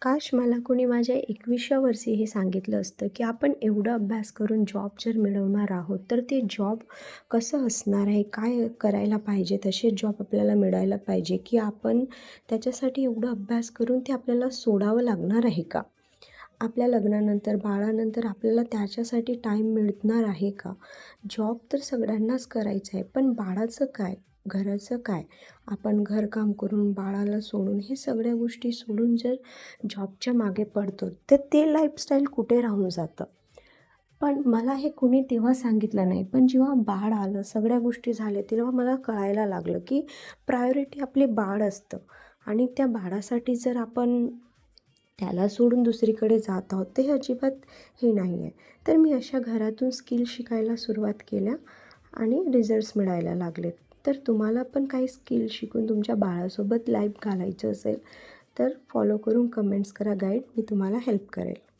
काश मला कोणी माझ्या 21व्या वर्षी हे सांगितलं असतं की आपण एवढा अभ्यास करून जॉब जर मिळवणार आहोत तर ते जॉब कसं असणार आहे, काय करायला पाहिजे, तसे जॉब आपल्याला मिळायला पाहिजे की आपण त्याच्यासाठी एवढा अभ्यास करून ते आपल्याला सोडावं लागणार आहे का? आपल्या लग्नानंतर, बाळानंतर आपल्याला त्याच्यासाठी टाईम मिळणार आहे का? जॉब तर सगळ्यांनाच करायचं आहे, पण बाळाचं काय? घराचं काय? आपण घरकाम करून, बाळाला सोडून, हे सगळ्या गोष्टी सोडून जर जॉबच्या मागे पडतो, तर ते लाईफस्टाईल कुठे राहून जातं. पण मला हे कुणी तेव्हा सांगितलं नाही. पण जेव्हा बाळ आलं, सगळ्या गोष्टी झाल्या, तेव्हा मला कळायला लागलं की प्रायोरिटी आपले बाळ असतं आणि त्या बाळासाठी जर आपण त्याला सोडून दुसरीकडे जात आहोत, ते अजिबात हे नाही आहे. तर मी अशा घरातून स्किल शिकायला सुरुवात केल्या आणि रिझल्ट्स मिळायला लागले. तर तुम्हाला पण काही स्किल शिकून तुमच्या बाळासोबत लाईफ घालायचं असेल, तर फॉलो करून कमेंट्स करा गाईड. मी तुम्हाला हेल्प करेल.